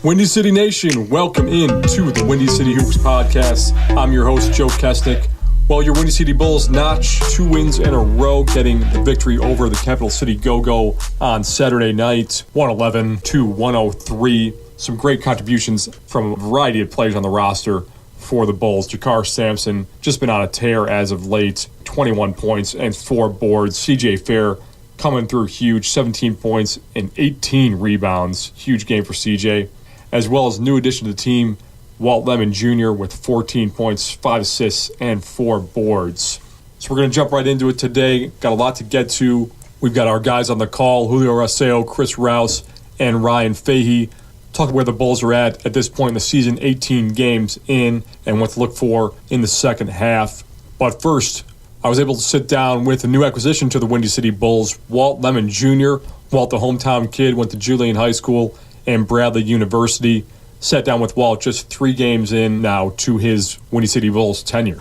Windy City Nation, welcome in to the Windy City Hoops podcast. I'm your host, Joe Kessenich. Well, your Windy City Bulls notch 2 wins in a row, getting the victory over the Capital City Go-Go on Saturday night, 111-103. Some great contributions from a variety of players on the roster for the Bulls. Jakar Sampson, just been on a tear as of late, 21 points and 4 boards. CJ Fair coming through huge, 17 points and 18 rebounds. Huge game for CJ. As well as new addition to the team, Walt Lemon Jr. with 14 points, 5 assists, and 4 boards. So we're going to jump right into it today. Got a lot to get to. We've got our guys on the call, Julio Raseo, Chris Rouse, and Ryan Fahey. Talk where the Bulls are at this point in the season, 18 games in, and what to look for in the second half. But first, I was able to sit down with a new acquisition to the Windy City Bulls, Walt Lemon Jr. Walt, the hometown kid, went to Julian High School and Bradley University. Sat down with Walt just 3 games in now to his Windy City Bulls tenure.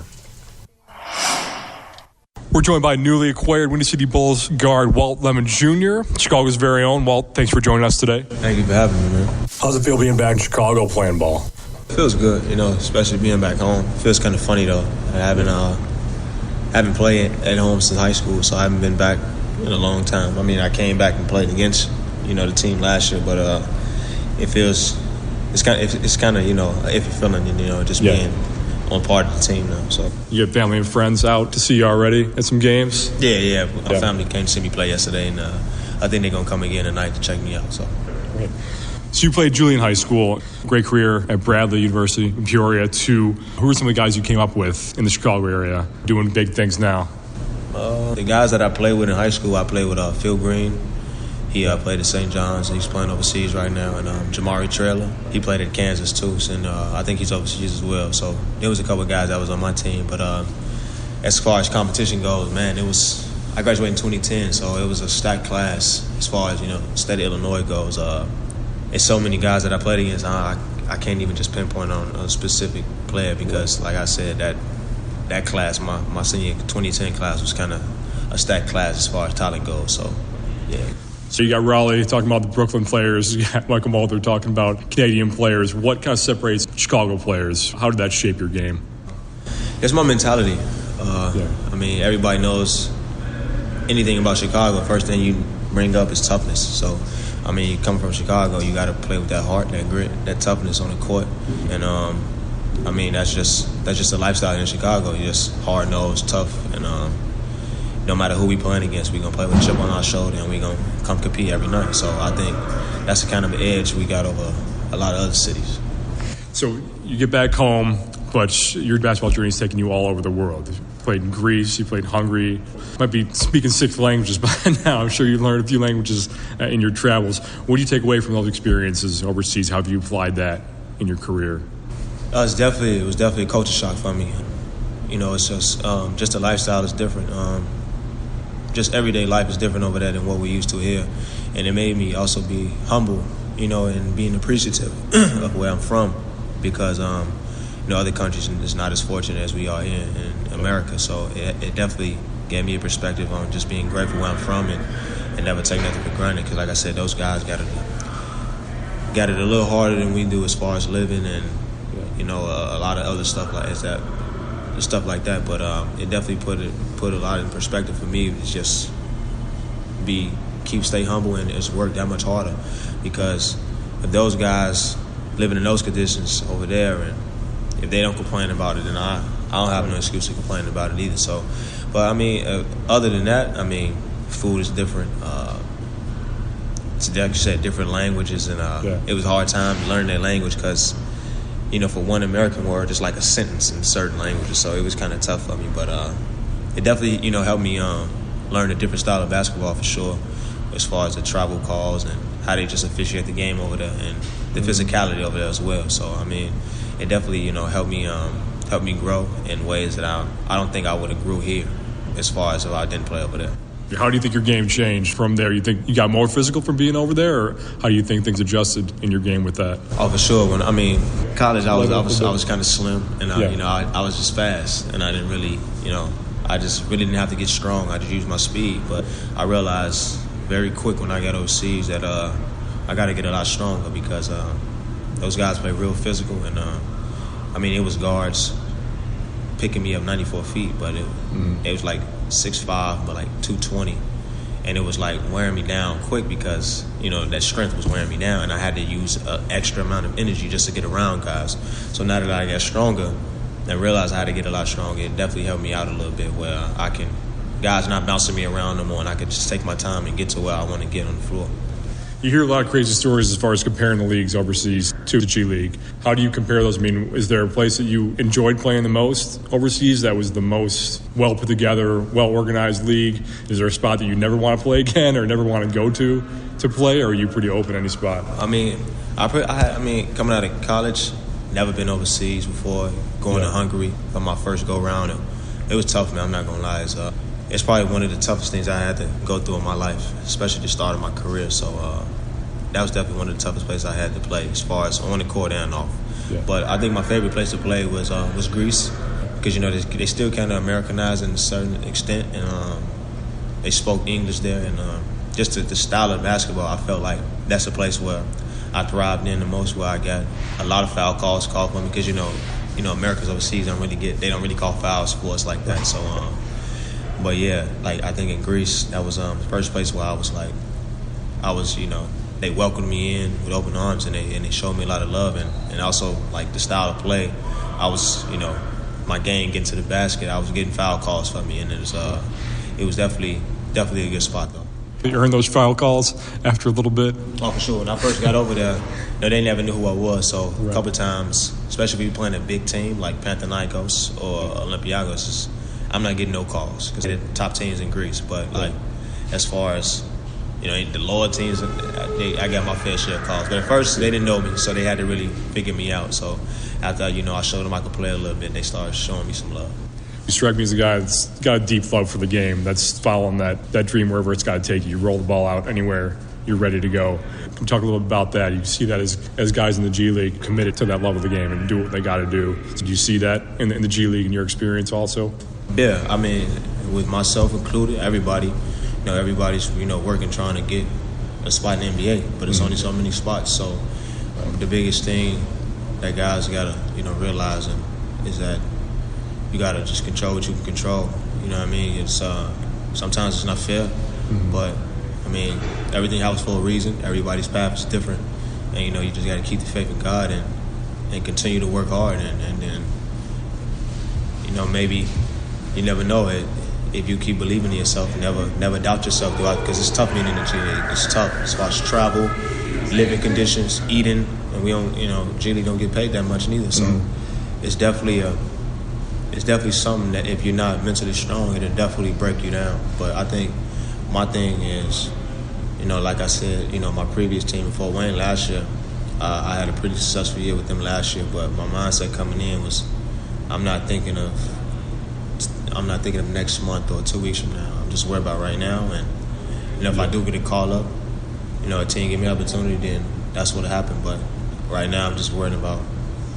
We're joined by newly acquired Windy City Bulls guard Walt Lemon Jr., Chicago's very own. Walt, thanks for joining us today. Thank you for having me, man. How's it feel being back in Chicago playing ball? It feels good, especially being back home. It feels kind of funny, though. I haven't played at home since high school, so I haven't been back in a long time. I mean, I came back and played against, the team last year, but it's kind of, an iffy feeling, being on part of the team now. So you have family and friends out to see you already at some games? Yeah. My family came to see me play yesterday, and I think they're gonna come again tonight to check me out. So. Great. So you played Julian High School, great career at Bradley University in Peoria too. Who are some of the guys you came up with in the Chicago area doing big things now? The guys that I played with in high school, I played with Phil Green. He played at St. John's, and he's playing overseas right now. And Jamari Trailer, he played at Kansas too, and I think he's overseas as well. So there was a couple of guys that was on my team. But as far as competition goes, man, I graduated in 2010, so it was a stacked class as far as, state of Illinois goes. There's so many guys that I played against, I can't even just pinpoint on a specific player because, like I said, that class, my senior 2010 class was kind of a stacked class as far as talent goes. So, yeah. So you got Raleigh talking about the Brooklyn players, you got Michael Mulder talking about Canadian players. What kind of separates Chicago players? How did that shape your game? It's my mentality. I mean, everybody knows anything about Chicago. First thing you bring up is toughness. So, I mean, you come from Chicago, you got to play with that heart, that grit, that toughness on the court. And, I mean, that's just the lifestyle in Chicago. You're just hard-nosed, tough, and no matter who we playing against, we're going to play with a chip on our shoulder and we're going to come compete every night. So I think that's the kind of edge we got over a lot of other cities. So you get back home, but your basketball journey is taking you all over the world. You played in Greece, you played in Hungary. Might be speaking 6 languages by now. I'm sure you learned a few languages in your travels. What do you take away from those experiences overseas? How have you applied that in your career? It was definitely a culture shock for me. It's just the lifestyle is different. Just everyday life is different over there than what we're used to here. And it made me also be humble, and being appreciative of where I'm from because, other countries is not as fortunate as we are here in America. So it definitely gave me a perspective on just being grateful where I'm from and never take nothing for granted because, like I said, those guys got it a little harder than we do as far as living and, a lot of other stuff like that. Stuff like that, but it definitely put a lot in perspective for me. It's just stay humble and just work that much harder because if those guys living in those conditions over there and if they don't complain about it, then I don't have no excuse to complain about it either. So, but I mean, other than that, I mean, food is different. It's like you said, different languages, and it was a hard time learning their language because. For one American word, it's like a sentence in certain languages, so it was kind of tough for me. But it definitely, helped me learn a different style of basketball for sure, as far as the travel calls and how they just officiate the game over there and the physicality over there as well. So, I mean, it definitely, helped me grow in ways that I don't think I would have grew here as far as if I didn't play over there. How do you think your game changed from there? You think you got more physical from being over there, or how do you think things adjusted in your game with that? Oh, for sure. College, I was kind of slim, and I was just fast, and I didn't really, I just really didn't have to get strong. I just used my speed, but I realized very quick when I got overseas that I got to get a lot stronger because those guys play real physical, and I mean, it was guards picking me up 94 feet, but it was like 6'5", but like 220. And it was like wearing me down quick because, you know, that strength was wearing me down, and I had to use an extra amount of energy just to get around guys. So now that I got stronger and realized I had to get a lot stronger, it definitely helped me out a little bit where I can, guys not bouncing me around no more, and I could just take my time and get to where I want to get on the floor. You hear a lot of crazy stories as far as comparing the leagues overseas to the G League. How do you compare those? I mean, is there a place that you enjoyed playing the most overseas that was the most well put together, well organized league? Is there a spot that you never want to play again or never want to go to play, or are you pretty open any spot? I mean, coming out of college, never been overseas before. Going to Hungary for my first go round, it was tough, man. I'm not gonna lie. It's probably one of the toughest things I had to go through in my life, especially the start of my career. So that was definitely one of the toughest places I had to play, as far as on the court and off. Yeah. But I think my favorite place to play was Greece, because, you know, they still kind of Americanized in a certain extent, and they spoke English there, and just the style of basketball, I felt like that's a place where I thrived in the most, where I got a lot of foul calls called for me, because you know Americans overseas don't really call fouls for us like that. So. But yeah, like I think in Greece, that was the first place where I was, you know, they welcomed me in with open arms, and they showed me a lot of love, and also like the style of play. I was, you know, my game getting to the basket, I was getting foul calls for me, and it was definitely a good spot though. You earned those foul calls after a little bit? Oh, for sure. When I first got over there, they never knew who I was, so a couple of times, especially if you're playing a big team like Panathinaikos or Olympiacos, I'm not getting no calls because they're the top teams in Greece. But like, as far as, you know, the lower teams, I got my fair share of calls. But at first, they didn't know me, so they had to really figure me out. So after, you know, I showed them I could play a little bit, they started showing me some love. You strike me as a guy that's got a deep love for the game, that's following that dream wherever it's got to take you. You roll the ball out anywhere you're ready to go. Can you talk a little bit about that? You see that as guys in the G League committed to that love of the game and do what they got to do. So do you see that in the G League in your experience also? Yeah, I mean, with myself included, everybody's, you know, working, trying to get a spot in the NBA, but it's only so many spots. So the biggest thing that guys got to, you know, realize is that you got to just control what you can control. You know what I mean? It's sometimes it's not fair, but I mean, everything happens for a reason. Everybody's path is different, and you know, you just got to keep the faith in God and continue to work hard, and then, you know, maybe you never know it. If you keep believing in yourself, never doubt yourself, because it's tough being in the G League. It's tough as far as travel, living conditions, eating, and we don't, you know, G League don't get paid that much neither. So it's definitely something that if you're not mentally strong, it'll definitely break you down. But I think my thing is, you know, like I said, you know, my previous team in Fort Wayne last year, I had a pretty successful year with them last year. But my mindset coming in was, I'm not thinking of next month or 2 weeks from now. I'm just worried about right now. And, you know, if I do get a call up, you know, a team give me an opportunity, then that's what'll happen. But right now I'm just worried about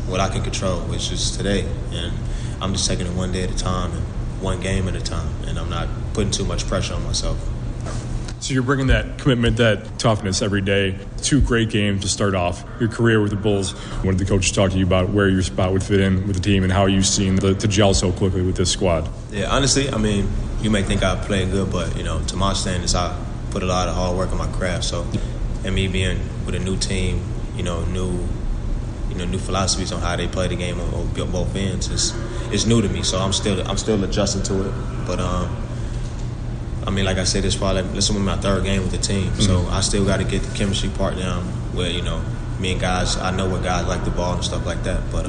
what I can control, which is today. And I'm just taking it one day at a time and one game at a time. And I'm not putting too much pressure on myself. So you're bringing that commitment, that toughness every day. 2 great games to start off your career with the Bulls. What did the coaches talk to you about where your spot would fit in with the team and how you've seen to gel so quickly with this squad? Yeah, honestly, I mean, you may think I play good, but, you know, to my standards, I put a lot of hard work on my craft. So, and me being with a new team, new philosophies on how they play the game on both ends is new to me. So I'm still adjusting to it. But I mean, like I said, this is my 3rd game with the team. So I still got to get the chemistry part down where, you know, me and guys, I know what guys like the ball and stuff like that. But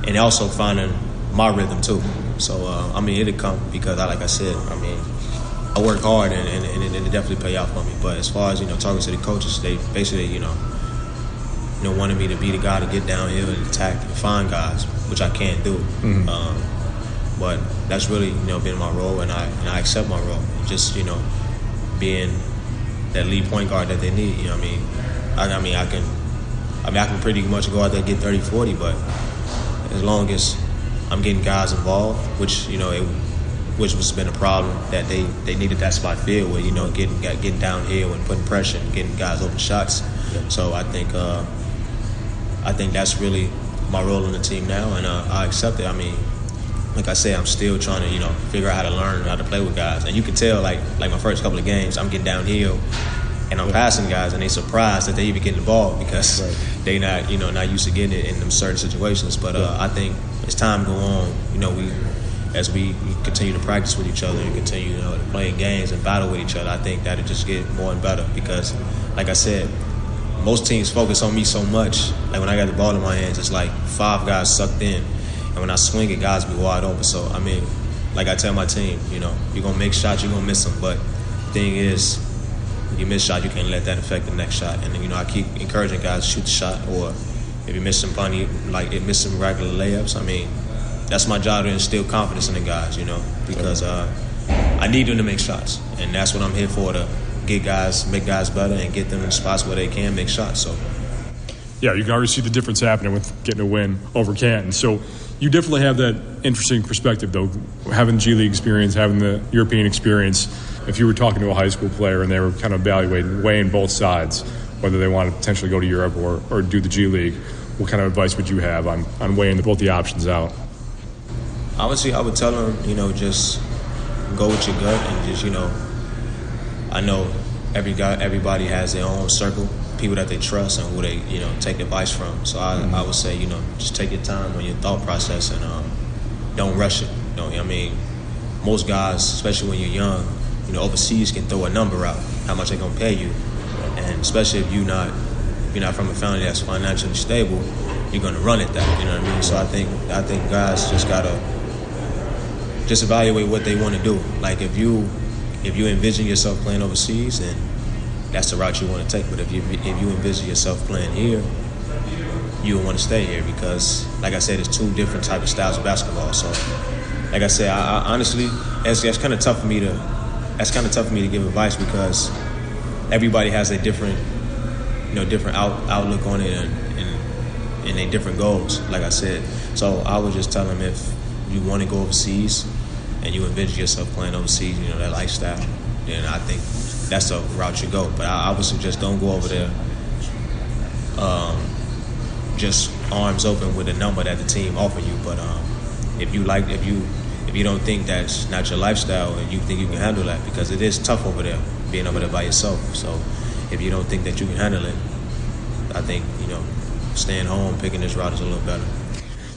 and also finding my rhythm too. So I mean, it'll come because like I said, I mean, I work hard and it definitely pay off for me. But as far as, you know, talking to the coaches, they basically, you know, wanted me to be the guy to get downhill and attack and find guys, which I can't do. But that's really, you know, been my role, and I accept my role. Just, you know, being that lead point guard that they need. You know what I mean? I can pretty much go out there and get 30, 40, but as long as I'm getting guys involved, which, you know, which was been a problem that they needed that spot filled with, you know, getting downhill and putting pressure and getting guys open shots. So I think I think that's really my role in the team now, and I accept it. I mean, like I said, I'm still trying to, figure out how to learn how to play with guys. And you can tell, like my first couple of games, I'm getting downhill and I'm passing guys, and they surprised that they even getting the ball because they not used to getting it in them certain situations. But I think as time go on, as we continue to practice with each other and continue to play games and battle with each other, I think that'll just get more and better because, like I said, most teams focus on me so much. Like when I got the ball in my hands, it's like 5 guys sucked in. And when I swing it, guys be wide open. So, I mean, like I tell my team, you're going to make shots, you're going to miss them. But the thing is, when you miss shot, you can't let that affect the next shot. And then, I keep encouraging guys to shoot the shot. Or if you miss some funny, like it miss some regular layups, I mean, that's my job to instill confidence in the guys, because I need them to make shots. And that's what I'm here for, to make guys better and get them in spots where they can make shots. So, yeah, you can already see the difference happening with getting a win over Canton. So you definitely have that interesting perspective, though, having G League experience, having the European experience. If you were talking to a high school player and they were kind of weighing both sides, whether they want to potentially go to Europe or do the G League, what kind of advice would you have on weighing both the options out? Obviously, I would tell them, just go with your gut and just, I know everybody has their own circle, people that they trust and who they, take advice from. So I would say, just take your time on your thought process and don't rush it. Most guys, especially when you're young, overseas can throw a number out, how much they're gonna pay you, and especially if you're not from a family that's financially stable, you're gonna run at that. You know what I mean? So I think guys just gotta just evaluate what they want to do. Like if you envision yourself playing overseas, then that's the route you want to take. But if you envision yourself playing here, you want to stay here because, like I said, it's 2 different types of styles of basketball. So, like I said, I honestly, that's kind of tough for me to give advice because everybody has a different, different outlook on it and they different goals. Like I said, so I would just tell them if you want to go overseas and you envision yourself playing overseas, that lifestyle, then I think that's the route you go. But I would suggest don't go over there just arms open with a number that the team offer you. But if you don't think that's not your lifestyle and you think you can handle that, because it is tough over there, being over there by yourself. So if you don't think that you can handle it, I think, staying home, picking this route is a little better.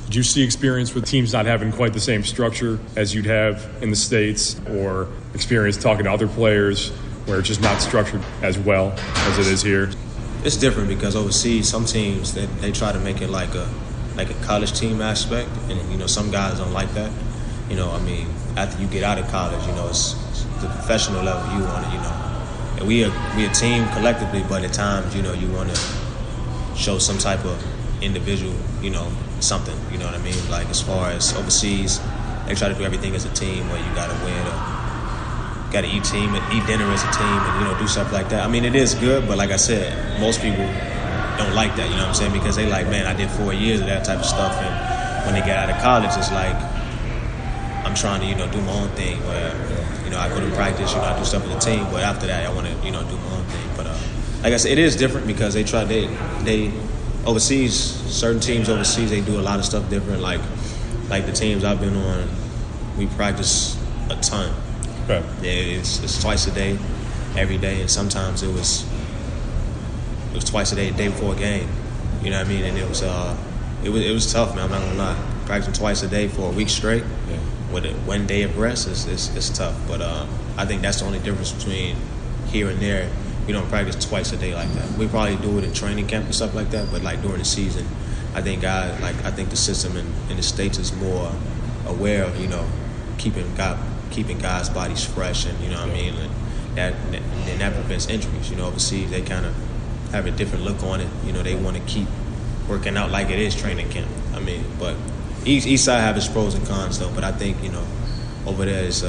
Did you see experience with teams not having quite the same structure as you'd have in the States, or experience talking to other players where it's just not structured as well as it is here? It's different because overseas, some teams they try to make it like a college team aspect, and some guys don't like that. After you get out of college, it's the professional level you want it. And we a team collectively, but at times, you want to show some type of individual, something. You know what I mean? Like as far as overseas, they try to do everything as a team, where you got to win, got to eat dinner as a team, and do stuff like that. I mean, it is good, but like I said, most people don't like that. You know what I'm saying? Because they like, man, I did 4 years of that type of stuff, and when they get out of college, it's like I'm trying to do my own thing. Where I go to practice, I do stuff with the team, but after that, I want to do my own thing. But like I said, it is different because they overseas, certain teams overseas, they do a lot of stuff different. Like the teams I've been on, we practice a ton. Okay. Yeah, it's twice a day, every day, and sometimes it was twice a day, the day before a game. You know what I mean? And it was tough, man. I'm not gonna lie. Practicing twice a day for a week straight, with 1 day of rest, it's tough. But I think that's the only difference between here and there. We don't practice twice a day like that. We probably do it in training camp and stuff like that, but like during the season, I think the system in the States is more aware of keeping guys' bodies fresh, and what I mean, and that prevents injuries. Overseas they kind of have a different look on it. They want to keep working out like it is training camp. I mean, but each side have its pros and cons though. But I think over there is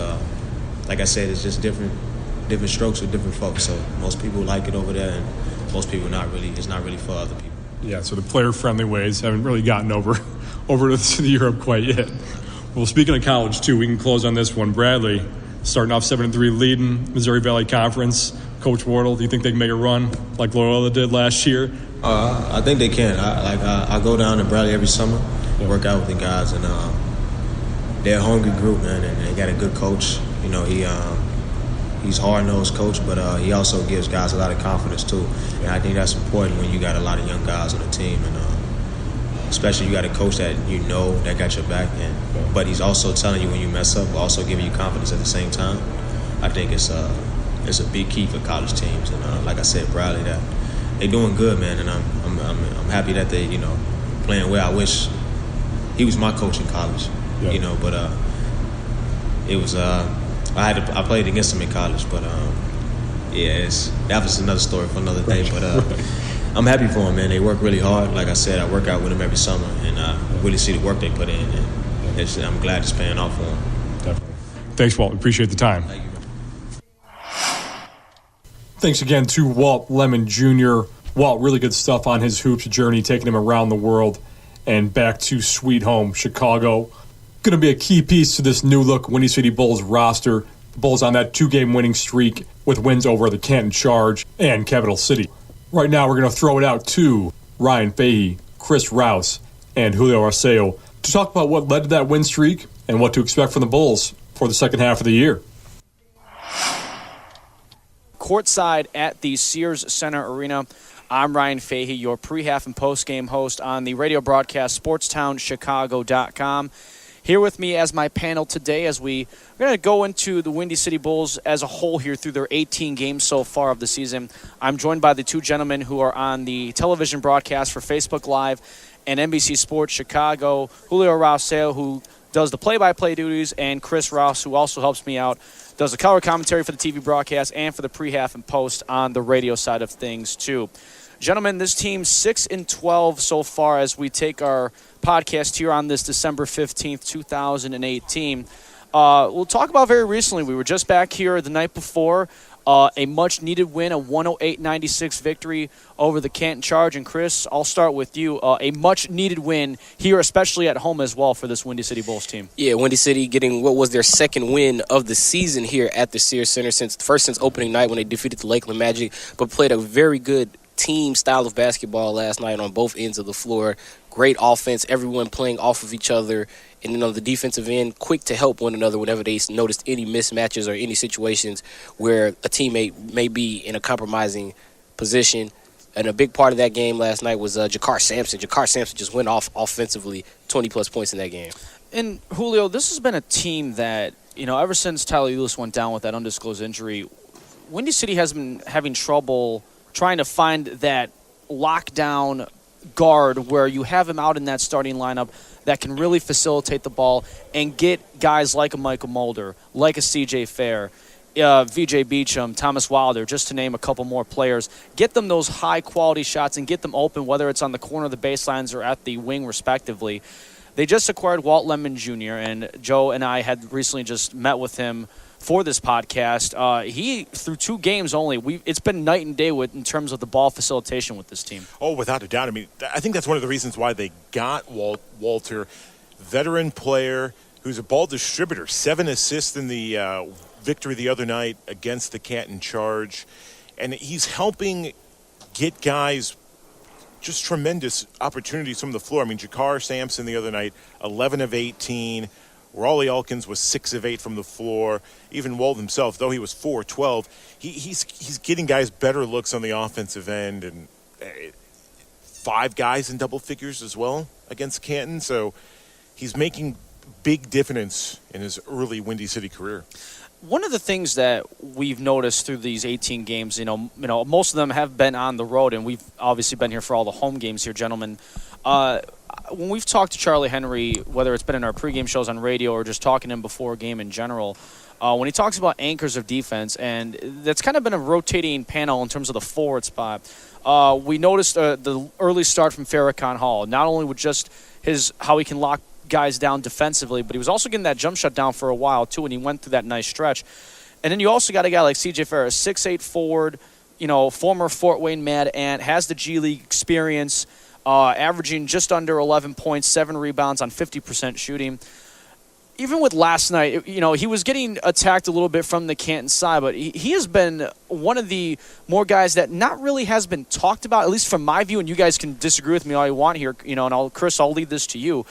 like I said, it's just different strokes with different folks. So most people like it over there, and most people not really. It's not really for other people. Yeah, so the player-friendly ways haven't really gotten over to the Europe quite yet. Well, speaking of college too, we can close on this one. Bradley starting off 7-3, leading Missouri Valley Conference. Coach Wardle? Do you think they can make a run like Loyola did last year? I think they can. I go down to Bradley every summer, work out with the guys, and they're a hungry group, man, and they got a good coach. You know, he's hard-nosed coach, but he also gives guys a lot of confidence too. And I think that's important when you got a lot of young guys on the team, and especially you got a coach that you know that got your back, but he's also telling you when you mess up, but also giving you confidence at the same time. I think it's a big key for college teams, and like I said, Bradley, that they doing good, man, and I'm happy that they playing well. I wish he was my coach in college, but it was I played against him in college, but that was another story for another day. But I'm happy for him, man. They work really hard. Like I said, I work out with them every summer, and I really see the work they put in, and I'm glad it's paying off for them. Definitely. Thanks, Walt. Appreciate the time. Thank you. Thanks again to Walt Lemon Jr. Walt, really good stuff on his hoops journey, taking him around the world and back to sweet home, Chicago. Going to be a key piece to this new-look Windy City Bulls roster. The Bulls on that 2-game winning streak with wins over the Canton Charge and Capital City. Right now, we're going to throw it out to Ryan Fahey, Chris Rouse, and Julio Arceo to talk about what led to that win streak and what to expect from the Bulls for the second half of the year. Courtside at the Sears Center Arena. I'm Ryan Fahey, your pre-half and post-game host on the radio broadcast SportsTownChicago.com. Here with me as my panel today as we're going to go into the Windy City Bulls as a whole here through their 18 games so far of the season. I'm joined by the two gentlemen who are on the television broadcast for Facebook Live and NBC Sports Chicago, Julio Arceo, who does the play-by-play duties, and Chris Rouse, who also helps me out, does the color commentary for the TV broadcast and for the pre-half and post on the radio side of things too. Gentlemen, this team's 6-12 so far as we take our podcast here on this December 15th, 2018. We'll talk about very recently. We were just back here the night before. A much-needed win, a 108-96 victory over the Canton Charge. And, Chris, I'll start with you. A much-needed win here, especially at home as well for this Windy City Bulls team. Yeah, Windy City getting what was their second win of the season here at the Sears Center since opening night when they defeated the Lakeland Magic, but played a very good team style of basketball last night on both ends of the floor. Great offense, everyone playing off of each other, and then on the defensive end, quick to help one another whenever they noticed any mismatches or any situations where a teammate may be in a compromising position. And a big part of that game last night was Jakar Sampson. Jakar Sampson just went off offensively, 20-plus points in that game. And, Julio, this has been a team that, ever since Tyler Ulis went down with that undisclosed injury, Windy City has been having trouble trying to find that lockdown guard where you have him out in that starting lineup that can really facilitate the ball and get guys like a Michael Mulder, like a C.J. Fair, V.J. Beecham, Thomas Wilder, just to name a couple more players. Get them those high-quality shots and get them open, whether it's on the corner of the baselines or at the wing, respectively. They just acquired Walt Lemon Jr., and Joe and I had recently just met with him for this podcast. He, through 2 games only, it's been night and day in terms of the ball facilitation with this team. Oh, without a doubt. I mean, I think that's one of the reasons why they got Walter, veteran player who's a ball distributor. 7 assists in the victory the other night against the Canton Charge. And he's helping get guys just tremendous opportunities from the floor. I mean, Jakar Sampson the other night, 11 of 18. Raleigh Elkins was 6 of 8 from the floor. Even Walt himself, though he was 4-12, he's getting guys better looks on the offensive end, and 5 guys in double figures as well against Canton. So he's making big difference in his early Windy City career. One of the things that we've noticed through these 18 games, most of them have been on the road, and we've obviously been here for all the home games here, gentlemen. When we've talked to Charlie Henry, whether it's been in our pregame shows on radio or just talking to him before a game in general, when he talks about anchors of defense, and that's kind of been a rotating panel in terms of the forward spot. We noticed the early start from Farrakhan Hall, not only with just how he can lock guys down defensively, but he was also getting that jump shot down for a while too, and he went through that nice stretch. And then you also got a guy like C.J. Fair, 6'8" forward, former Fort Wayne Mad Ant, has the G League experience, averaging just under 11 points, 7 rebounds on 50% shooting. even with last night, he was getting attacked a little bit from the Canton side, but he has been one of the more guys that not really has been talked about, at least from my view, and you guys can disagree with me all you want here, and Chris, I'll leave this to you.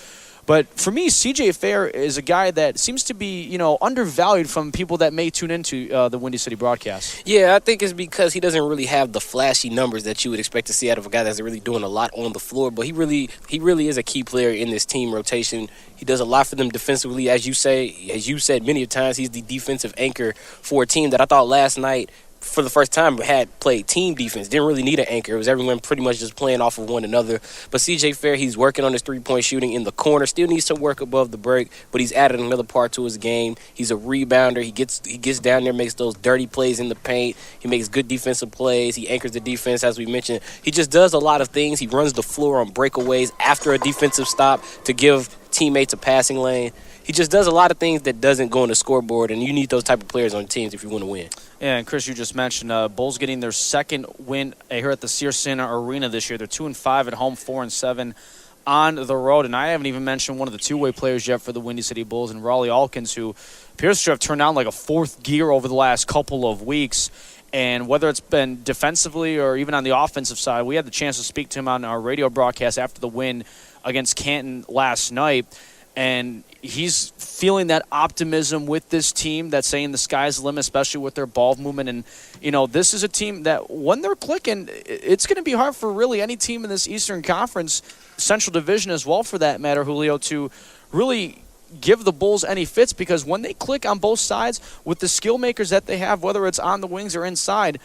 But for me, CJ Fair is a guy that seems to be, undervalued from people that may tune into the Windy City broadcast. Yeah, I think it's because he doesn't really have the flashy numbers that you would expect to see out of a guy that's really doing a lot on the floor. But he really is a key player in this team rotation. He does a lot for them defensively. As you said many times, he's the defensive anchor for a team that I thought last night, for the first time, had played team defense. Didn't really need an anchor. It was everyone pretty much just playing off of one another. But CJ Fair, he's working on his three-point shooting in the corner. Still needs to work above the break, but he's added another part to his game. He's a rebounder. He gets down there, makes those dirty plays in the paint. He makes good defensive plays. He anchors the defense, as we mentioned. He just does a lot of things. He runs the floor on breakaways after a defensive stop to give teammates a passing lane. He just does a lot of things that doesn't go on the scoreboard, and you need those type of players on teams if you want to win. Yeah, and Chris, you just mentioned Bulls getting their second win here at the Sears Center Arena this year. They're 2-5 at home, 4-7 on the road, and I haven't even mentioned one of the two-way players yet for the Windy City Bulls, and Raleigh Alkins, who appears to have turned on like a fourth gear over the last couple of weeks. And whether it's been defensively or even on the offensive side, we had the chance to speak to him on our radio broadcast after the win against Canton last night. And he's feeling that optimism with this team that's saying the sky's the limit, especially with their ball movement. And, this is a team that when they're clicking, it's going to be hard for really any team in this Eastern Conference, Central Division as well for that matter, Julio, to really give the Bulls any fits, because when they click on both sides with the skill makers that they have, whether it's on the wings or inside,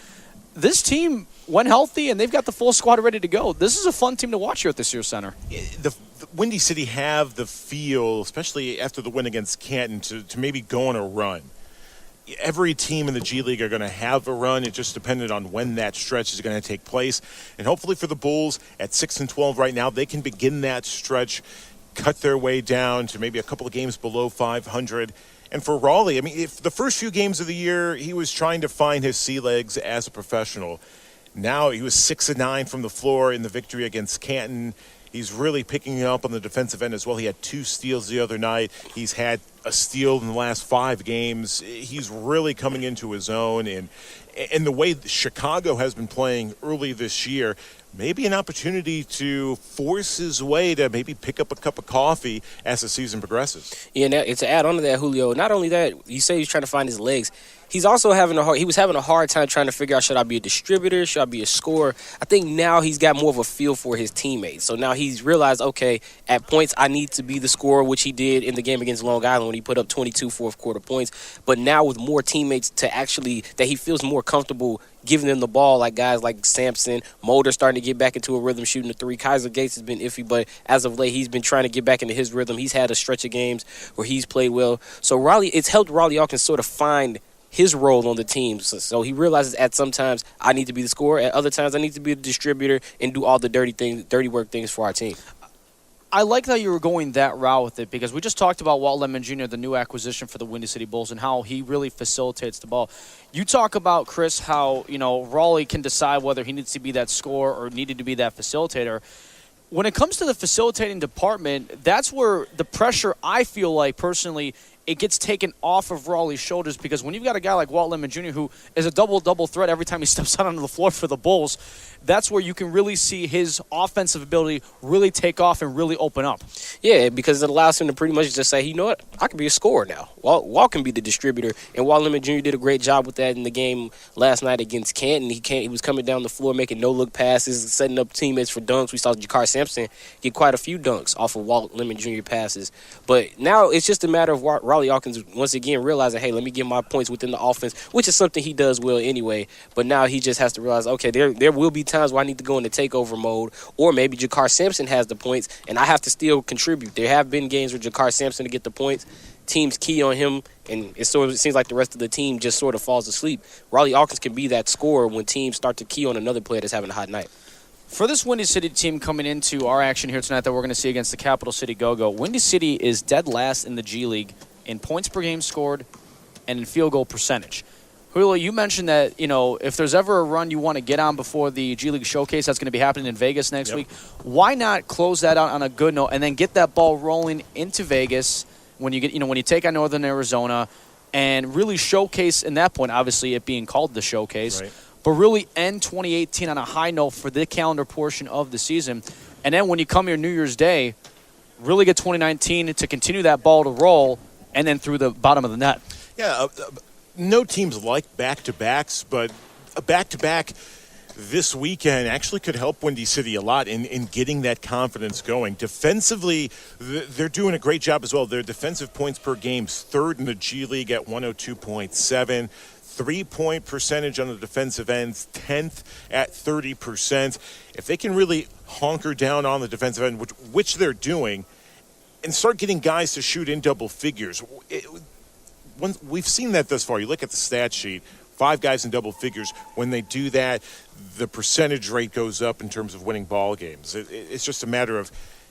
this team, when healthy and they've got the full squad ready to go, this is a fun team to watch here at the Sears Center. The Windy City have the feel, especially after the win against Canton, to maybe go on a run. Every team in the G League are going to have a run. It just depended on when that stretch is going to take place. And hopefully for the Bulls at 6-12 right now, they can begin that stretch, cut their way down to maybe a couple of games below 500. And for Raleigh, I mean, if the first few games of the year, he was trying to find his sea legs as a professional. Now he was 6-9 from the floor in the victory against Canton. He's really picking it up on the defensive end as well. He had 2 steals the other night. He's had a steal in the last 5 games. He's really coming into his own. And the way Chicago has been playing early this year, maybe an opportunity to force his way to maybe pick up a cup of coffee as the season progresses. Yeah, and to add on to that, Julio, not only that, you say he's trying to find his legs. He's also having a hard time trying to figure out, should I be a distributor? Should I be a scorer? I think now he's got more of a feel for his teammates. So now he's realized, okay, at points I need to be the scorer, which he did in the game against Long Island when he put up 22 fourth-quarter points. But now with more teammates that he feels more comfortable giving them the ball, like guys like Sampson, Mulder starting to get back into a rhythm shooting the three. Kaiser Gates has been iffy, but as of late, he's been trying to get back into his rhythm. He's had a stretch of games where he's played well. So it's helped Raleigh Alkins sort of find his role on the team. So he realizes at some times I need to be the scorer, at other times I need to be the distributor and do all the dirty work things for our team. I like that you were going that route with it, because we just talked about Walt Lemon Jr., the new acquisition for the Windy City Bulls, and how he really facilitates the ball. You talk about, Chris, how Raleigh can decide whether he needs to be that scorer or needed to be that facilitator. When it comes to the facilitating department, that's where the pressure, I feel like personally, it gets taken off of Raleigh's shoulders, because when you've got a guy like Walt Lemon Jr., who is a double-double threat every time he steps out onto the floor for the Bulls, that's where you can really see his offensive ability really take off and really open up. Yeah, because it allows him to pretty much just say, you know what, I can be a scorer now. Walt can be the distributor, and Walt Lemon Jr. did a great job with that in the game last night against Canton. He was coming down the floor, making no-look passes, setting up teammates for dunks. We saw Jakar Sampson get quite a few dunks off of Walt Lemon Jr. passes. But now it's just a matter of Raleigh Alkins once again realizing, hey, let me get my points within the offense, which is something he does well anyway. But now he just has to realize, okay, there will be times where I need to go into takeover mode, or maybe Jakar Sampson has the points and I have to still contribute. There have been games where Jakar Sampson to get the points, teams key on him, and it seems like the rest of the team just sort of falls asleep. Raleigh Alkins can be that scorer when teams start to key on another player that's having a hot night. For this Windy City team coming into our action here tonight that we're going to see against the Capital City Go-Go, Windy City is dead last in the G League in points per game scored and in field goal percentage. Julio, you mentioned that, if there's ever a run you want to get on before the G League Showcase, that's going to be happening in Vegas next week. Why not close that out on a good note and then get that ball rolling into Vegas, when you take on Northern Arizona and really showcase, in that point, obviously it being called the showcase, Right. but really end 2018 on a high note for the calendar portion of the season. And then when you come here New Year's Day, really get 2019 to continue that ball to roll and then through the bottom of the net. Yeah, no teams like back-to-backs, but a back-to-back this weekend actually could help Windy City a lot in getting that confidence going. Defensively, they're doing a great job as well. Their defensive points per game's third in the G League at 102.7. 3-point percentage on the defensive ends, 10th at 30%. If they can really honker down on the defensive end, which they're doing, and start getting guys to shoot in double figures, we've seen that thus far. You look at the stat sheet, 5 guys in double figures. When they do that, the percentage rate goes up in terms of winning ball games. It's just a matter of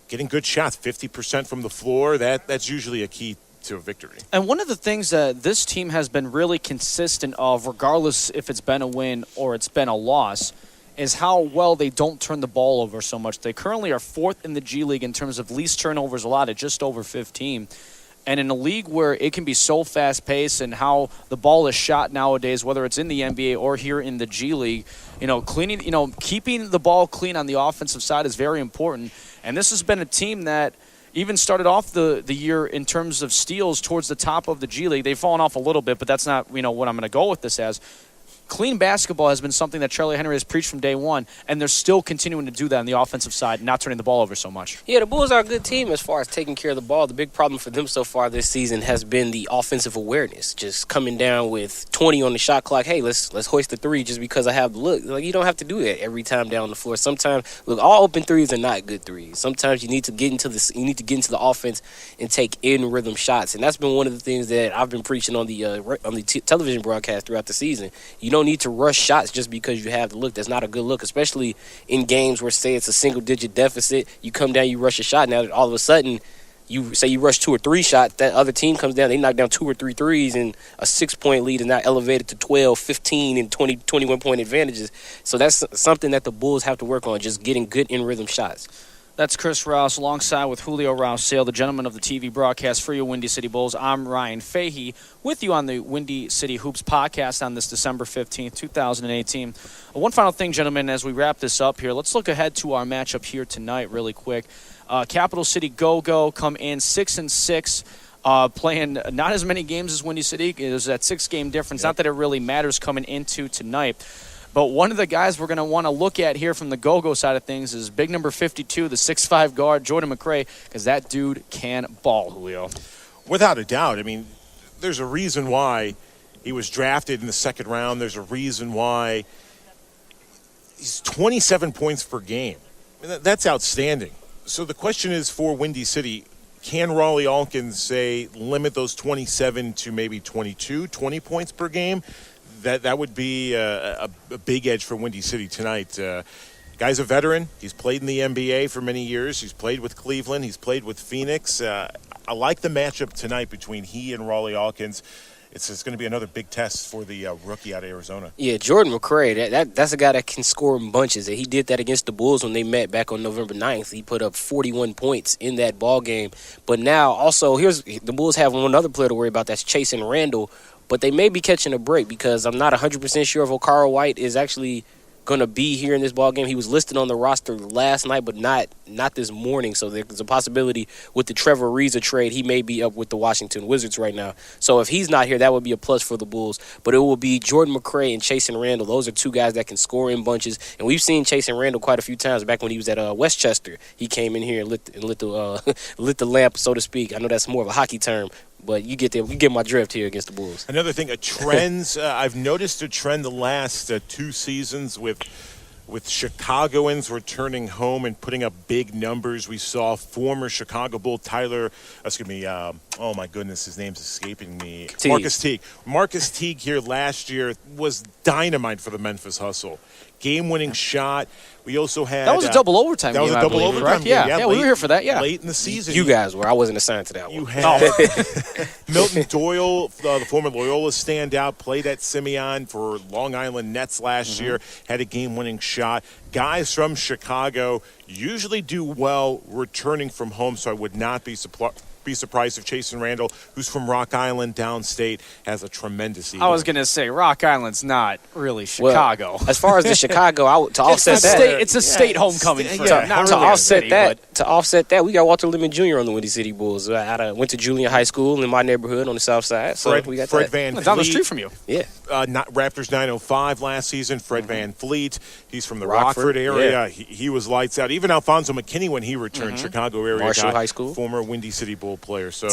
getting good shots, 50% from the floor. That's usually a key to a victory. And one of the things that this team has been really consistent of, regardless if it's been a win or it's been a loss, is how well they don't turn the ball over so much. They currently are 4th in the G League in terms of least turnovers allowed at just over 15. And in a league where it can be so fast-paced and how the ball is shot nowadays, whether it's in the NBA or here in the G League, keeping the ball clean on the offensive side is very important. And this has been a team that even started off the year in terms of steals towards the top of the G League. They've fallen off a little bit, but that's not what I'm going to go with this as. Clean basketball has been something that Charlie Henry has preached from day one, and they're still continuing to do that on the offensive side, not turning the ball over so much. Yeah, the Bulls are a good team as far as taking care of the ball. The big problem for them so far this season has been the offensive awareness, just coming down with 20 on the shot clock. Hey, let's hoist the three just because I have the look. Like, you don't have to do that every time down the floor. Sometimes, look, all open threes are not good threes. Sometimes you need to get into the offense and take in rhythm shots, and that's been one of the things that I've been preaching on the television broadcast throughout the season. You don't need to rush shots just because you have the look. That's not a good look, especially in games where, say, it's a single-digit deficit. You come down, you rush a shot. Now, all of a sudden, you rush 2 or 3 shots. That other team comes down, they knock down 2 or 3 threes, and a 6-point lead is now elevated to 12, 15, and 20, 21-point advantages. So that's something that the Bulls have to work on, just getting good in-rhythm shots. That's Chris Rouse alongside with Julio Rousale, the gentleman of the TV broadcast for your Windy City Bulls. I'm Ryan Fahey with you on the Windy City Hoops podcast on this December 15th, 2018. One final thing, gentlemen, as we wrap this up here, let's look ahead to our matchup here tonight really quick. Capital City Go-Go come in 6-6. Playing not as many games as Windy City. There's that 6-game difference. Yep. Not that it really matters coming into tonight. But one of the guys we're going to want to look at here from the Go-Go side of things is big number 52, the 6'5 guard, Jordan McRae, because that dude can ball, Julio. Without a doubt. I mean, there's a reason why he was drafted in the second round. There's a reason why he's 27 points per game. I mean, that's outstanding. So the question is for Windy City, can Raleigh Alkins, say, limit those 27 to maybe 22, 20 points per game? That would be a big edge for Windy City tonight. Guy's a veteran. He's played in the NBA for many years. He's played with Cleveland. He's played with Phoenix. I like the matchup tonight between he and Raleigh Alkins. It's going to be another big test for the rookie out of Arizona. Yeah, Jordan McRae, that's a guy that can score in bunches. And he did that against the Bulls when they met back on November 9th. He put up 41 points in that ball game. But now, also, the Bulls have one other player to worry about. That's Chasson Randle. But they may be catching a break because I'm not 100% sure if Okara White is actually going to be here in this ballgame. He was listed on the roster last night, but not this morning. So there's a possibility with the Trevor Ariza trade, he may be up with the Washington Wizards right now. So if he's not here, that would be a plus for the Bulls. But it will be Jordan McRae and Chasson Randle. Those are two guys that can score in bunches. And we've seen Chasson Randle quite a few times back when he was at Westchester. He came in here and lit the lamp, so to speak. I know that's more of a hockey term. But you get my drift here against the Bulls. Another thing, I've noticed a trend the last 2 seasons with Chicagoans returning home and putting up big numbers. We saw former Chicago Bull oh my goodness, his name's escaping me. Teague. Marcus Teague here last year was dynamite for the Memphis Hustle. Game-winning shot. We also had... That was a double overtime game, I believe, overtime game. Yeah, we were here for that, yeah. Late in the season. You guys were. I wasn't assigned to that one. You had Milton Doyle, the former Loyola standout, played at Simeon for Long Island Nets last year, had a game-winning shot. Guys from Chicago usually do well returning from home, so I would not be be surprised if Chasen Randall, who's from Rock Island downstate, has a tremendous evening. I was going to say, Rock Island's not really Chicago. Well, as far as the Chicago, to offset that, it's a state homecoming. To offset that, we got Walt Lemon Jr. on the Windy City Bulls. I went to Julian High School in my neighborhood on the south side. So we got Fred that. Van down the Fleet, street from you. Yeah. Raptors 905 last season. Fred Van Fleet, he's from the Rockford area. Yeah. He was lights out. Even Alfonso McKinney, when he returned, Chicago area Marshall guy, High School, former Windy City Bull player. So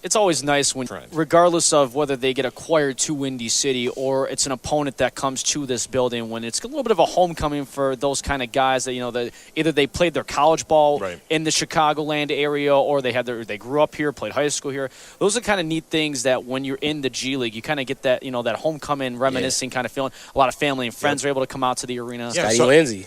it's always nice when, regardless of whether they get acquired to Windy City or it's an opponent that comes to this building, when it's a little bit of a homecoming for those kind of guys that that either they played their college ball in the Chicagoland area or they grew up here, played high school here. Those are kind of neat things that when you're in the G League, you kind of get that that homecoming, reminiscing kind of feeling. A lot of family and friends are able to come out to the arena. Scotty Lindsey.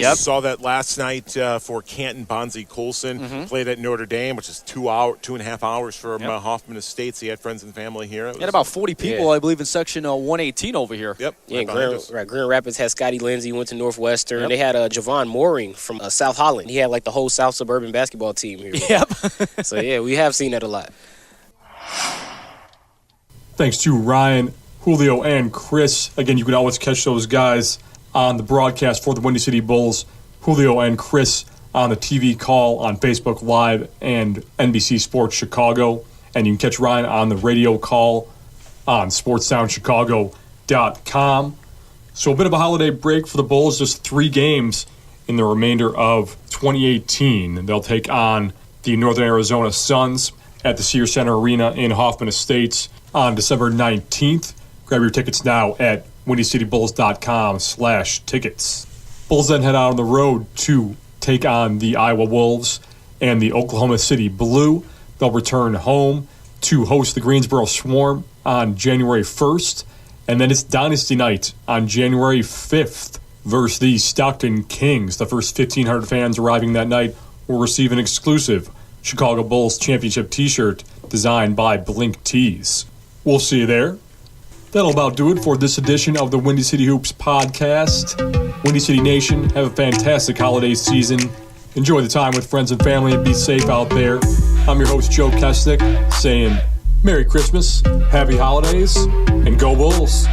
Yep. Saw that last night for Canton. Bonzi Coulson played at Notre Dame, which is 2.5 hours from Hoffman Estates. He had friends and family here. He had about 40 people, I believe, in section 118 over here. Yep. Yeah, Grand Rapids had Scotty Lindsey, went to Northwestern. Yep. They had Javon Mooring from South Holland. He had like the whole South Suburban basketball team here. Yep. So, yeah, we have seen that a lot. Thanks to Ryan, Julio, and Chris. Again, you can always catch those guys on the broadcast for the Windy City Bulls. Julio and Chris on the TV call on Facebook Live and NBC Sports Chicago. And you can catch Ryan on the radio call on SportsTownChicago.com. So a bit of a holiday break for the Bulls, just 3 games in the remainder of 2018. They'll take on the Northern Arizona Suns at the Sears Center Arena in Hoffman Estates on December 19th. Grab your tickets now at WindyCityBulls.com/tickets. Bulls then head out on the road to take on the Iowa Wolves and the Oklahoma City Blue. They'll return home to host the Greensboro Swarm on January 1st. And then it's Dynasty Night on January 5th versus the Stockton Kings. The first 1,500 fans arriving that night will receive an exclusive Chicago Bulls championship t-shirt designed by Blink Tees. We'll see you there. That'll about do it for this edition of the Windy City Hoops podcast. Windy City Nation, have a fantastic holiday season. Enjoy the time with friends and family and be safe out there. I'm your host, Joe Kessenich, saying Merry Christmas, Happy Holidays, and Go Bulls.